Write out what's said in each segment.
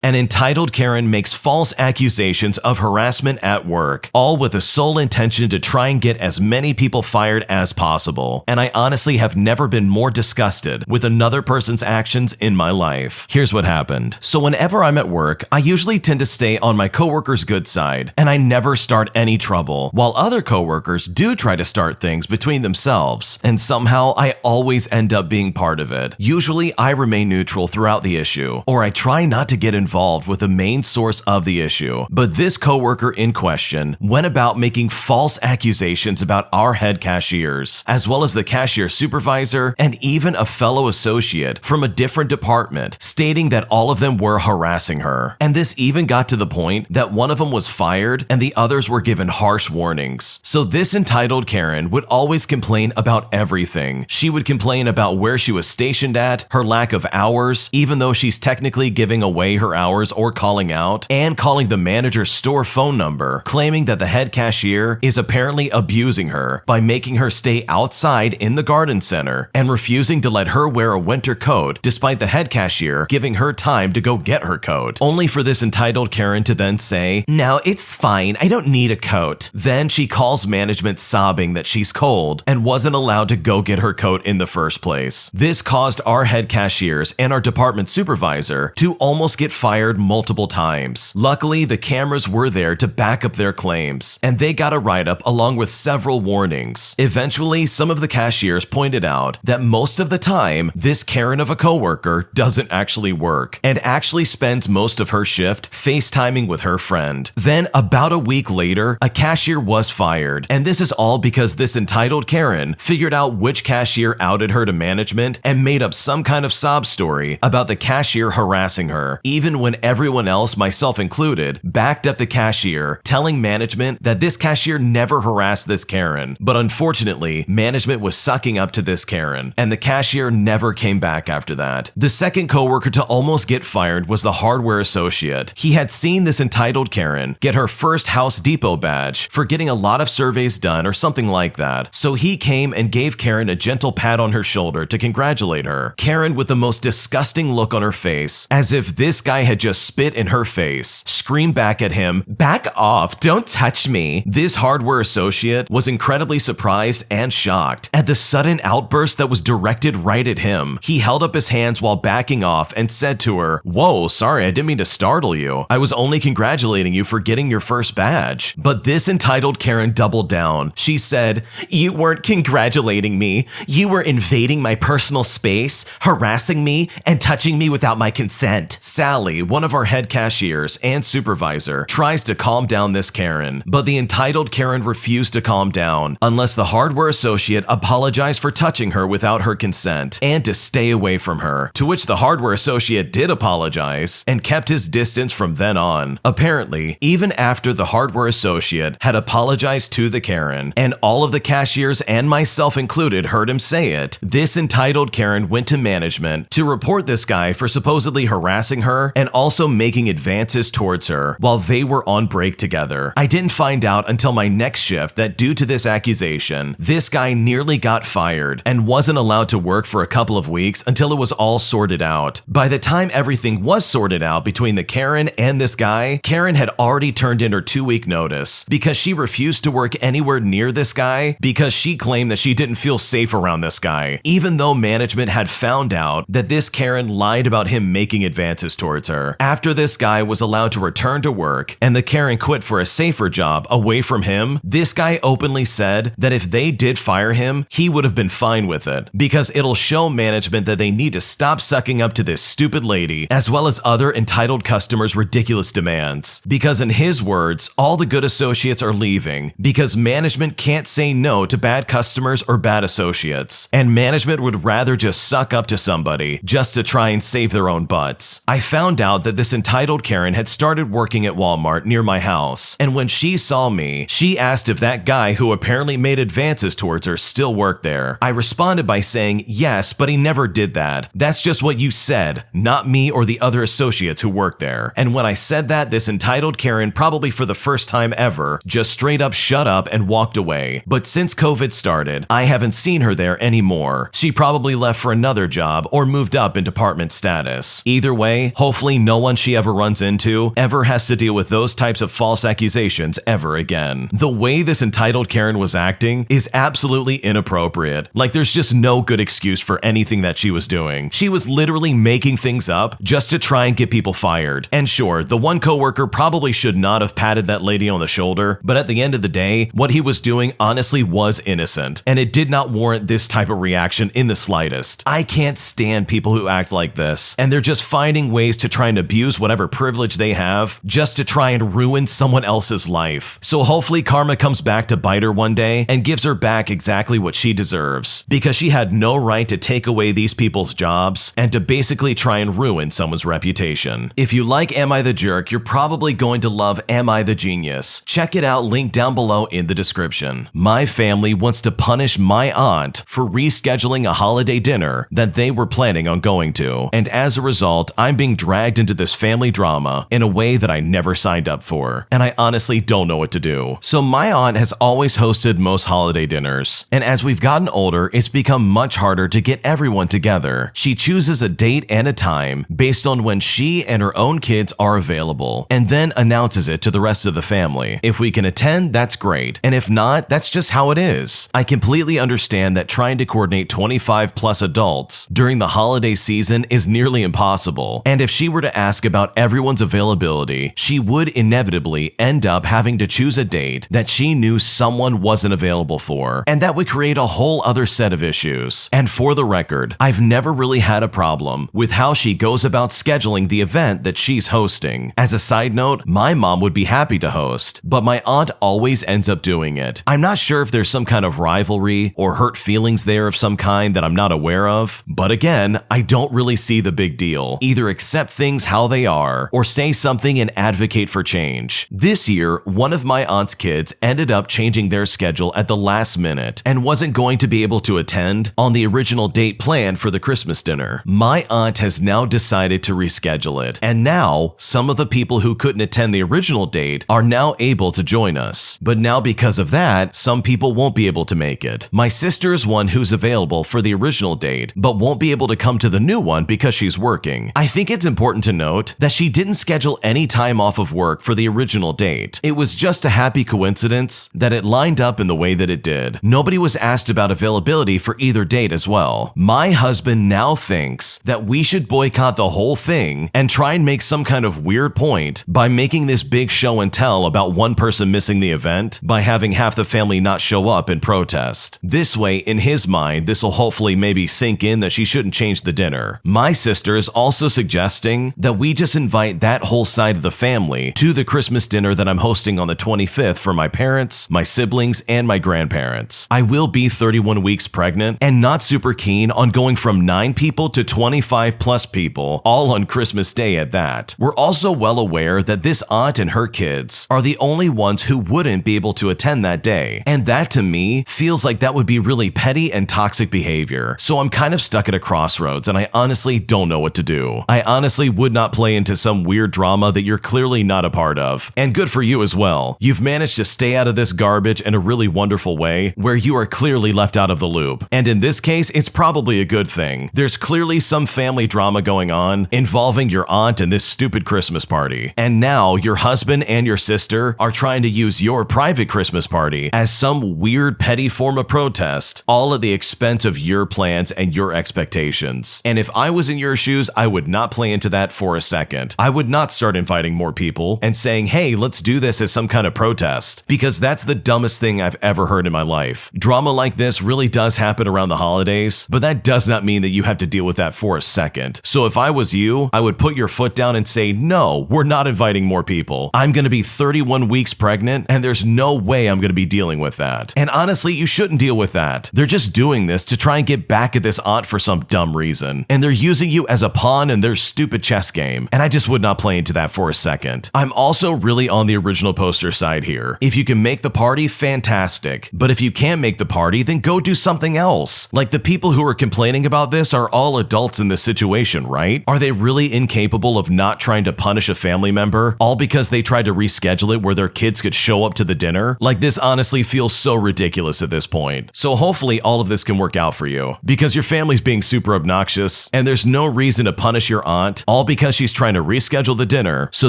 An entitled Karen makes false accusations of harassment at work, all with the sole intention to try and get as many people fired as possible. And I honestly have never been more disgusted with another person's actions in my life. Here's what happened. So whenever I'm at work, I usually tend to stay on my coworker's good side, and I never start any trouble, while other coworkers do try to start things between themselves, and somehow I always end up being part of it. Usually I remain neutral throughout the issue, or I try not to get involved with the main source of the issue. But this coworker in question went about making false accusations about our head cashiers, as well as the cashier supervisor and even a fellow associate from a different department, stating that all of them were harassing her. And this even got to the point that one of them was fired and the others were given harsh warnings. So this entitled Karen would always complain about everything. She would complain about where she was stationed at, her lack of hours, even though she's technically giving away her hours or calling out, and calling the manager's store phone number, claiming that the head cashier is apparently abusing her by making her stay outside in the garden center and refusing to let her wear a winter coat despite the head cashier giving her time to go get her coat, only for this entitled Karen to then say, "No, it's fine, I don't need a coat." Then she calls management sobbing that she's cold and wasn't allowed to go get her coat in the first place. This caused our head cashiers and our department supervisor to almost get fired multiple times. Luckily, the cameras were there to back up their claims, and they got a write-up along with several warnings. Eventually, some of the cashiers pointed out that most of the time, this Karen of a coworker doesn't actually work, and actually spends most of her shift FaceTiming with her friend. Then, about a week later, a cashier was fired, and this is all because this entitled Karen figured out which cashier outed her to management and made up some kind of sob story about the cashier harassing her, even when everyone else, myself included, backed up the cashier, telling management that this cashier never harassed this Karen. But unfortunately, management was sucking up to this Karen, and the cashier never came back after that. The second coworker to almost get fired was the hardware associate. He had seen this entitled Karen get her first House Depot badge for getting a lot of surveys done or something like that. So he came and gave Karen a gentle pat on her shoulder to congratulate her. Karen, with the most disgusting look on her face, as if this guy had just spit in her face, screamed back at him, "Back off, don't touch me." This hardware associate was incredibly surprised and shocked at the sudden outburst that was directed right at him. He held up his hands while backing off and said to her, "Whoa, sorry, I didn't mean to startle you. I was only congratulating you for getting your first badge." But this entitled Karen doubled down. She said, "You weren't congratulating me. You were invading my personal space, harassing me, and touching me without my consent." Sally, one of our head cashiers and supervisor, tries to calm down this Karen, but the entitled Karen refused to calm down unless the hardware associate apologized for touching her without her consent and to stay away from her, to which the hardware associate did apologize and kept his distance from then on. Apparently, even after the hardware associate had apologized to the Karen, and all of the cashiers and myself included heard him say it, this entitled Karen went to management to report this guy for supposedly harassing her and also making advances towards her while they were on break together. I didn't find out until my next shift that due to this accusation, this guy nearly got fired and wasn't allowed to work for a couple of weeks until it was all sorted out. By the time everything was sorted out between the Karen and this guy, Karen had already turned in her 2-week notice because she refused to work anywhere near this guy because she claimed that she didn't feel safe around this guy, even though management had found out that this Karen lied about him making advances towards her. After this guy was allowed to return to work and the Karen quit for a safer job away from him, this guy openly said that if they did fire him, he would have been fine with it because it'll show management that they need to stop sucking up to this stupid lady as well as other entitled customers' ridiculous demands. Because in his words, all the good associates are leaving because management can't say no to bad customers or bad associates, and management would rather just suck up to somebody just to try and save their own butts. I found out that this entitled Karen had started working at Walmart near my house, and when she saw me, she asked if that guy who apparently made advances towards her still worked there. I responded by saying, "Yes, but he never did that. That's just what you said, not me or the other associates who work there." And when I said that, this entitled Karen, probably for the first time ever, just straight up shut up and walked away. But since COVID started, I haven't seen her there anymore. She probably left for another job or moved up in department status. Either way, hopefully hopefully no one she ever runs into ever has to deal with those types of false accusations ever again. The way this entitled Karen was acting is absolutely inappropriate. Like, there's just no good excuse for anything that she was doing. She was literally making things up just to try and get people fired. And sure, the one coworker probably should not have patted that lady on the shoulder, but at the end of the day, what he was doing honestly was innocent, and it did not warrant this type of reaction in the slightest. I can't stand people who act like this, and they're just finding ways to try and abuse whatever privilege they have just to try and ruin someone else's life. So hopefully karma comes back to bite her one day and gives her back exactly what she deserves, because she had no right to take away these people's jobs and to basically try and ruin someone's reputation. If you like Am I the Jerk, you're probably going to love Am I the Genius. Check it out, link down below in the description. My family wants to punish my aunt for rescheduling a holiday dinner that they were planning on going to, and as a result, I'm being dragged into this family drama in a way that I never signed up for, and I honestly don't know what to do. So my aunt has always hosted most holiday dinners, and as we've gotten older, it's become much harder to get everyone together. She chooses a date and a time based on when she and her own kids are available, and then announces it to the rest of the family. If we can attend, that's great, and if not, that's just how it is. I completely understand that trying to coordinate 25 plus adults during the holiday season is nearly impossible, and if she were to ask about everyone's availability, she would inevitably end up having to choose a date that she knew someone wasn't available for, and that would create a whole other set of issues. And for the record, I've never really had a problem with how she goes about scheduling the event that she's hosting. As a side note, my mom would be happy to host, but my aunt always ends up doing it. I'm not sure if there's some kind of rivalry or hurt feelings there of some kind that I'm not aware of, but again, I don't really see the big deal. Either accept things how they are or say something and advocate for change. This year, one of my aunt's kids ended up changing their schedule at the last minute and wasn't going to be able to attend on the original date planned for the Christmas dinner. My aunt has now decided to reschedule it, and now some of the people who couldn't attend the original date are now able to join us. But now because of that, some people won't be able to make it. My sister is one who's available for the original date, but won't be able to come to the new one because she's working. I think it's important to note that she didn't schedule any time off of work for the original date. It was just a happy coincidence that it lined up in the way that it did. Nobody was asked about availability for either date as well. My husband now thinks that we should boycott the whole thing and try and make some kind of weird point by making this big show and tell about one person missing the event by having half the family not show up in protest. This way, in his mind, this will hopefully maybe sink in that she shouldn't change the dinner. My sister is also suggesting that we just invite that whole side of the family to the Christmas dinner that I'm hosting on the 25th for my parents, my siblings, and my grandparents. I will be 31 weeks pregnant and not super keen on going from 9 people to 25 plus people, all on Christmas Day at that. We're also well aware that this aunt and her kids are the only ones who wouldn't be able to attend that day, and that to me feels like that would be really petty and toxic behavior. So I'm kind of stuck at a crossroads, and I honestly don't know what to do. I honestly would not play into some weird drama that you're clearly not a part of, and good for you as well. You've managed to stay out of this garbage in a really wonderful way where you are clearly left out of the loop, and in this case, it's probably a good thing. There's clearly some family drama going on involving your aunt and this stupid Christmas party, and now your husband and your sister are trying to use your private Christmas party as some weird petty form of protest, all at the expense of your plans and your expectations. And if I was in your shoes, I would not play into that for a second. I would not start inviting more people and saying, hey, let's do this as some kind of protest, because that's the dumbest thing I've ever heard in my life. Drama like this really does happen around the holidays, but that does not mean that you have to deal with that for a second. So if I was you, I would put your foot down and say, no, we're not inviting more people. I'm going to be 31 weeks pregnant, and there's no way I'm going to be dealing with that. And honestly, you shouldn't deal with that. They're just doing this to try and get back at this aunt for some dumb reason, and they're using you as a pawn in their stupid chess game, and I just would not play into that for a second. I'm also really on the original poster side here. If you can make the party, fantastic, but if you can't make the party, then go do something else. Like, the people who are complaining about this are all adults in this situation, right? Are they really incapable of not trying to punish a family member, all because they tried to reschedule it where their kids could show up to the dinner? Like, this honestly feels so ridiculous at this point. So hopefully all of this can work out for you, because your family's being super obnoxious, and there's no reason to punish your aunt, all all because she's trying to reschedule the dinner so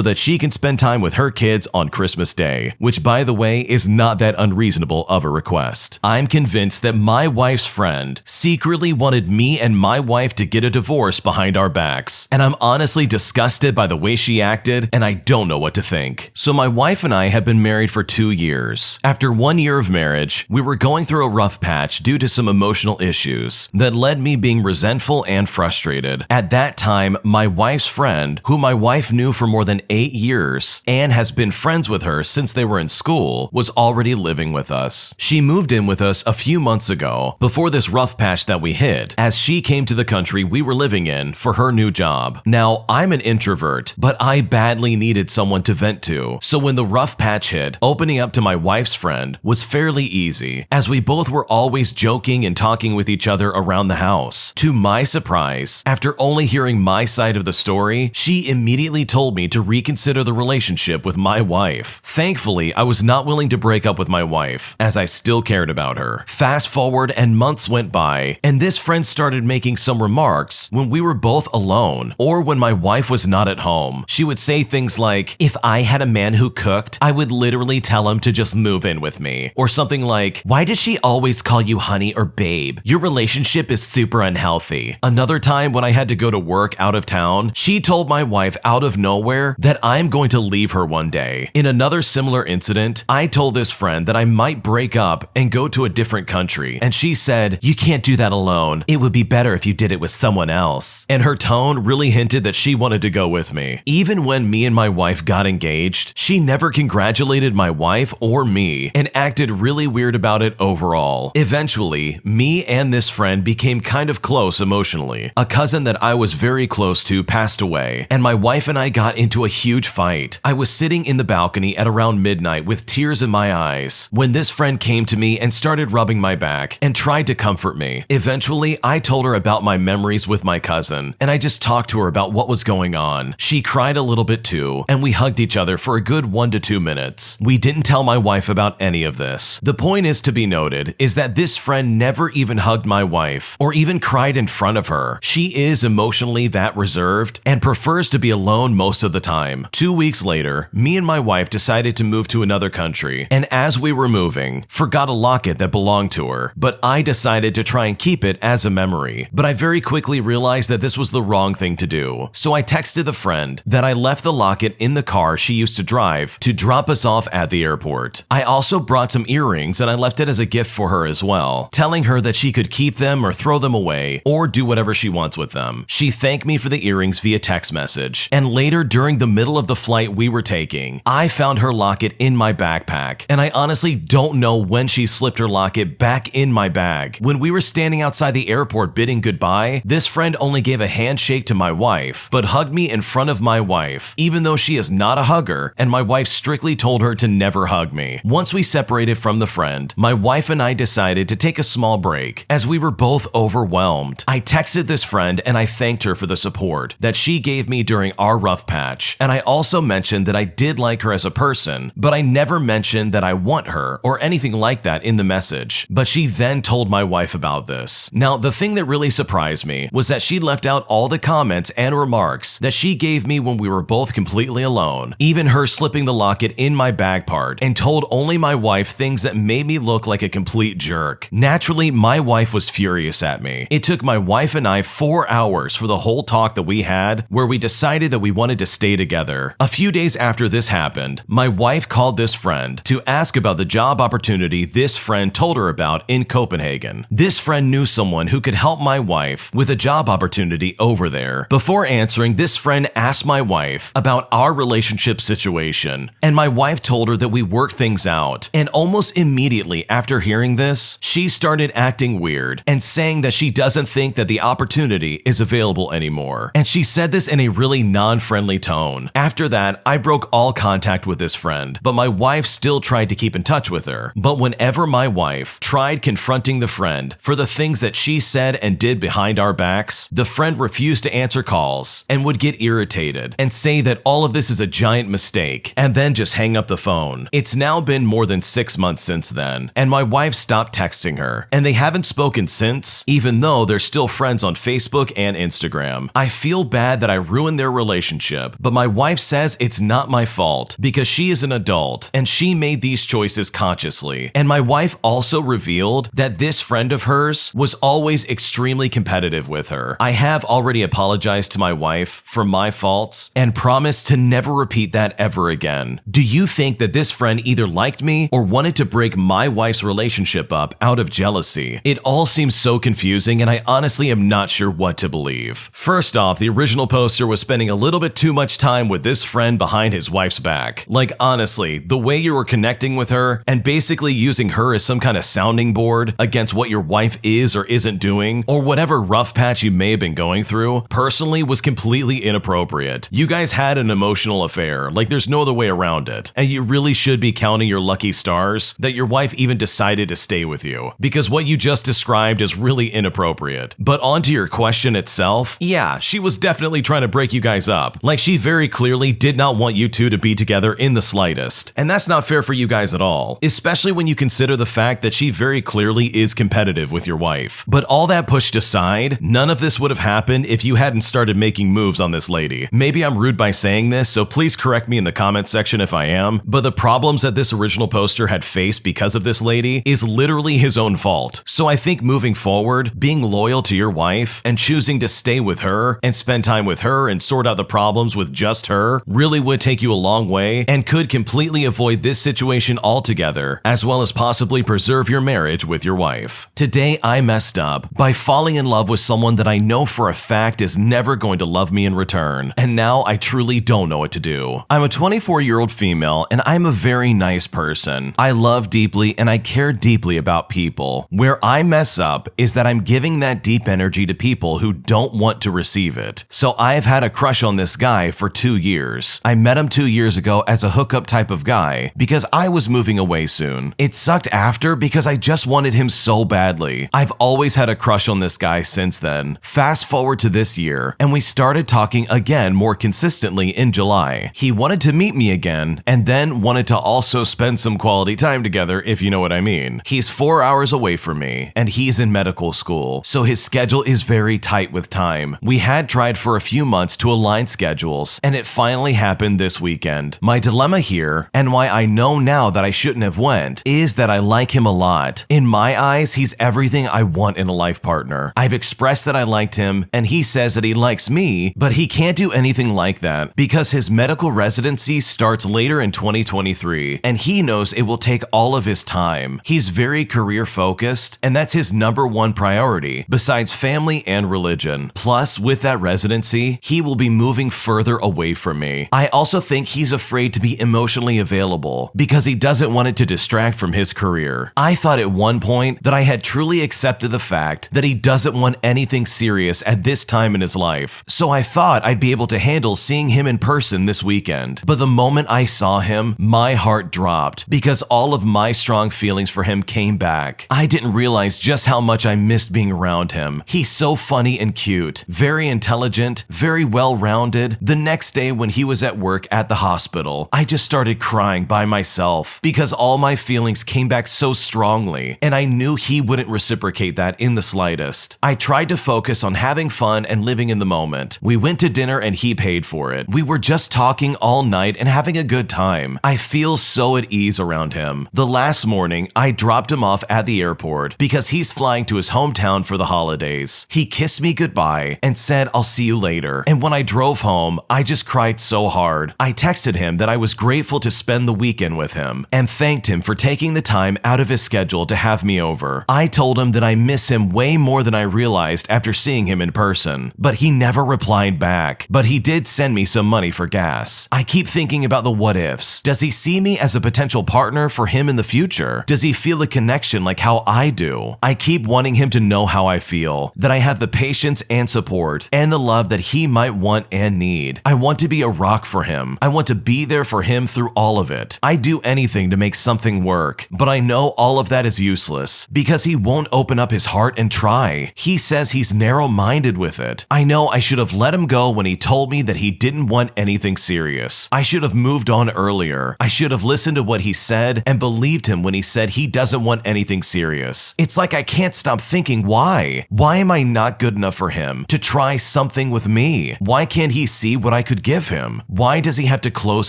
that she can spend time with her kids on Christmas Day, which, by the way, is not that unreasonable of a request. I'm convinced that my wife's friend secretly wanted me and my wife to get a divorce behind our backs, and I'm honestly disgusted by the way she acted, and I don't know what to think. So my wife and I have been married for 2 years. After 1 year of marriage, we were going through a rough patch due to some emotional issues that led me being resentful and frustrated. At that time, my wife's friend, who my wife knew for more than 8 years and has been friends with her since they were in school, was already living with us. She moved in with us a few months ago, before this rough patch that we hit, as she came to the country we were living in for her new job. Now, I'm an introvert, but I badly needed someone to vent to, so when the rough patch hit, opening up to my wife's friend was fairly easy, as we both were always joking and talking with each other around the house. To my surprise, after only hearing my side of the story, she immediately told me to reconsider the relationship with my wife. Thankfully, I was not willing to break up with my wife, as I still cared about her. Fast forward and months went by, and this friend started making some remarks when we were both alone, or when my wife was not at home. She would say things like, "If I had a man who cooked, I would literally tell him to just move in with me." Or something like, "Why does she always call you honey or babe? Your relationship is super unhealthy." Another time when I had to go to work out of town, she told my wife out of nowhere that I'm going to leave her one day. In another similar incident, I told this friend that I might break up and go to a different country, and she said, "You can't do that alone. It would be better if you did it with someone else." And her tone really hinted that she wanted to go with me. Even when me and my wife got engaged, she never congratulated my wife or me and acted really weird about it overall. Eventually, me and this friend became kind of close emotionally. A cousin that I was very close to passed away, and my wife and I got into a huge fight. I was sitting in the balcony at around midnight with tears in my eyes when this friend came to me and started rubbing my back and tried to comfort me. Eventually, I told her about my memories with my cousin, and I just talked to her about what was going on. She cried a little bit too, and we hugged each other for a good 1 to 2 minutes. We didn't tell my wife about any of this. The point is to be noted is that this friend never even hugged my wife or even cried in front of her. She is emotionally that reserved and prefers to be alone most of the time. 2 weeks later, me and my wife decided to move to another country, and as we were moving, forgot a locket that belonged to her, but I decided to try and keep it as a memory. But I very quickly realized that this was the wrong thing to do. So I texted the friend that I left the locket in the car she used to drive to drop us off at the airport. I also brought some earrings and I left it as a gift for her as well, telling her that she could keep them or throw them away or do whatever she wants with them. She thanked me for the earrings via text message, and later during the middle of the flight we were taking, I found her locket in my backpack, and I honestly don't know when she slipped her locket back in my bag. When we were standing outside the airport bidding goodbye, this friend only gave a handshake to my wife, but hugged me in front of my wife, even though she is not a hugger, and my wife strictly told her to never hug me. Once we separated from the friend, my wife and I decided to take a small break, as we were both overwhelmed. I texted this friend and I thanked her for the support that she gave me during our rough patch, and I also mentioned that I did like her as a person, but I never mentioned that I want her or anything like that in the message. But she then told my wife about this. Now, the thing that really surprised me was that she left out all the comments and remarks that she gave me when we were both completely alone, even her slipping the locket in my bag part, and told only my wife things that made me look like a complete jerk. Naturally, my wife was furious at me. It took my wife and I 4 hours for the whole talk that we had, where we decided that we wanted to stay together. A few days after this happened, my wife called this friend to ask about the job opportunity this friend told her about in Copenhagen. This friend knew someone who could help my wife with a job opportunity over there. Before answering, this friend asked my wife about our relationship situation, and my wife told her that we worked things out. And almost immediately after hearing this, she started acting weird and saying that she doesn't think that the opportunity is available anymore. And she said this in a really non-friendly tone. After that, I broke all contact with this friend, but my wife still tried to keep in touch with her. But whenever my wife tried confronting the friend for the things that she said and did behind our backs, the friend refused to answer calls and would get irritated and say that all of this is a giant mistake and then just hang up the phone. It's now been more than 6 months since then, and my wife stopped texting her, and they haven't spoken since, even though they're still friends on Facebook and Instagram. I feel bad mad that I ruined their relationship, but my wife says it's not my fault because she is an adult and she made these choices consciously. And my wife also revealed that this friend of hers was always extremely competitive with her. I have already apologized to my wife for my faults and promised to never repeat that ever again. Do you think that this friend either liked me or wanted to break my wife's relationship up out of jealousy? It all seems so confusing and I honestly am not sure what to believe. First off, the original poster was spending a little bit too much time with this friend behind his wife's back. Like honestly, the way you were connecting with her and basically using her as some kind of sounding board against what your wife is or isn't doing, or whatever rough patch you may have been going through, personally was completely inappropriate. You guys had an emotional affair, like there's no other way around it, and you really should be counting your lucky stars that your wife even decided to stay with you, because what you just described is really inappropriate. But on to your question itself, yeah, she was definitely trying to break you guys up. Like she very clearly did not want you two to be together in the slightest, and that's not fair for you guys at all, especially when you consider the fact that she very clearly is competitive with your wife. But all that pushed aside, none of this would have happened if you hadn't started making moves on this lady. Maybe I'm rude by saying this, so please correct me in the comment section if I am, but the problems that this original poster had faced because of this lady is literally his own fault. So I think moving forward, being loyal to your wife and choosing to stay with her and spend time with her and sort out the problems with just her really would take you a long way and could completely avoid this situation altogether, as well as possibly preserve your marriage with your wife. Today I messed up by falling in love with someone that I know for a fact is never going to love me in return, and now I truly don't know what to do. I'm a 24-year-old female and I'm a very nice person. I love deeply and I care deeply about people. Where I mess up is that I'm giving that deep energy to people who don't want to receive it. So I've had a crush on this guy for 2 years. I met him 2 years ago as a hookup type of guy because I was moving away soon. It sucked after because I just wanted him so badly. I've always had a crush on this guy since then. Fast forward to this year, and we started talking again more consistently in July. He wanted to meet me again, and then wanted to also spend some quality time together, if you know what I mean. He's 4 hours away from me, and he's in medical school, so his schedule is very tight with time. We had tried for a few months to align schedules, and it finally happened this weekend. My dilemma here, and why I know now that I shouldn't have went, is that I like him a lot. In my eyes, he's everything I want in a life partner. I've expressed that I liked him, and he says that he likes me, but he can't do anything like that because his medical residency starts later in 2023, and he knows it will take all of his time. He's very career focused, and that's his #1 priority, besides family and religion. Plus, with that residency, he will be moving further away from me. I also think he's afraid to be emotionally available because he doesn't want it to distract from his career. I thought at one point that I had truly accepted the fact that he doesn't want anything serious at this time in his life, so I thought I'd be able to handle seeing him in person this weekend. But the moment I saw him, my heart dropped because all of my strong feelings for him came back. I didn't realize just how much I missed being around him. He's so funny and cute, very intelligent, very well-rounded. The next day when he was at work at the hospital, I just started crying by myself because all my feelings came back so strongly, and I knew he wouldn't reciprocate that in the slightest. I tried to focus on having fun and living in the moment. We went to dinner and he paid for it. We were just talking all night and having a good time. I feel so at ease around him. The last morning, I dropped him off at the airport because he's flying to his hometown for the holidays. He kissed me goodbye and said, "I'll see you later." And when I drove home, I just cried so hard. I texted him that I was grateful to spend the weekend with him and thanked him for taking the time out of his schedule to have me over. I told him that I miss him way more than I realized after seeing him in person, but he never replied back. But he did send me some money for gas. I keep thinking about the what ifs. Does he see me as a potential partner for him in the future? Does he feel a connection like how I do? I keep wanting him to know how I feel, that I have the patience and support and the love that he might want and need. I want to be a rock for him. I want to be there for him through all of it. I do anything to make something work, but I know all of that is useless because he won't open up his heart and try. He says he's narrow-minded with it. I know I should have let him go when he told me that he didn't want anything serious. I should have moved on earlier. I should have listened to what he said and believed him when he said he doesn't want anything serious. It's like I can't stop thinking why. Why am I not good enough for him to try something with me? Why can't he see what I could give him? Why does he have to close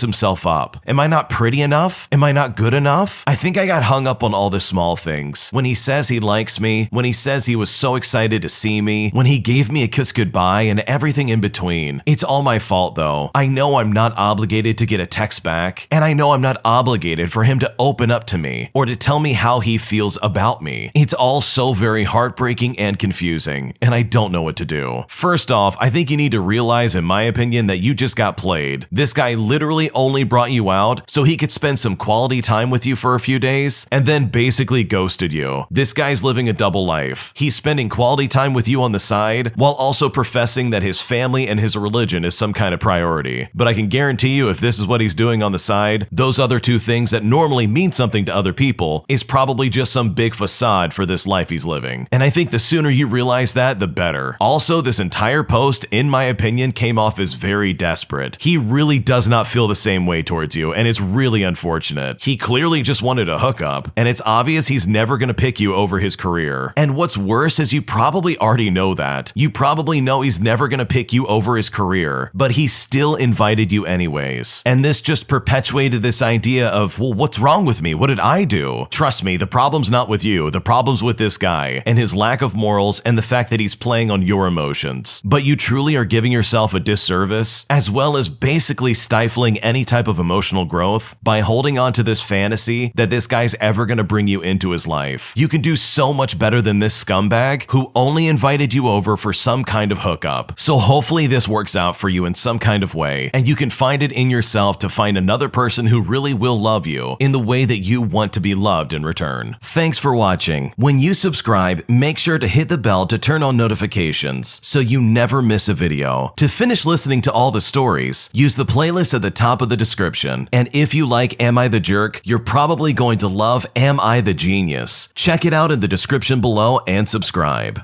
himself up? Am I not pretty enough? Am I not good enough? I think I got hung up on all the small things. When he says he likes me, when he says he was so excited to see me, when he gave me a kiss goodbye, and everything in between. It's all my fault though. I know I'm not obligated to get a text back, and I know I'm not obligated for him to open up to me or to tell me how he feels about me. It's all so very heartbreaking and confusing, and I don't know what to do. First off, I think you need to realize, in my opinion, that you just got played. This guy literally only brought you out so he could spend some quality time with you for a few days and then basically ghosted you. This guy's living a double life. He's spending quality time with you on the side while also professing that his family and his religion is some kind of priority. But I can guarantee you, if this is what he's doing on the side, those other two things that normally mean something to other people is probably just some big facade for this life he's living. And I think the sooner you realize that, the better. Also, this entire post, in my opinion, came off as very desperate. He really does not feel the same way towards you, and it's really unfortunate. He clearly just wanted a hookup, and it's obvious he's never gonna pick you over his career. And what's worse is you probably already know that. You probably know he's never gonna pick you over his career, but he still invited you anyways. And this just perpetuated this idea of, well, what's wrong with me? What did I do? Trust me, the problem's not with you. The problem's with this guy and his lack of morals and the fact that he's playing on your emotions. But you truly are giving yourself a disservice, as well as basically stifling any type of emotional growth by holding on to this fantasy that this guy's ever gonna bring you into his life. You can do so much better than this scumbag who only invited you over for some kind of hookup. So hopefully this works out for you in some kind of way, and you can find it in yourself to find another person who really will love you in the way that you want to be loved in return. Thanks for watching. When you subscribe, make sure to hit the bell to turn on notifications so you never miss a video. To finish listening to all the stories, use the playlist at the top of the description. And if you like Am I the Jerk, you're probably going to love Am I the Genius. Check it out in the description below and subscribe.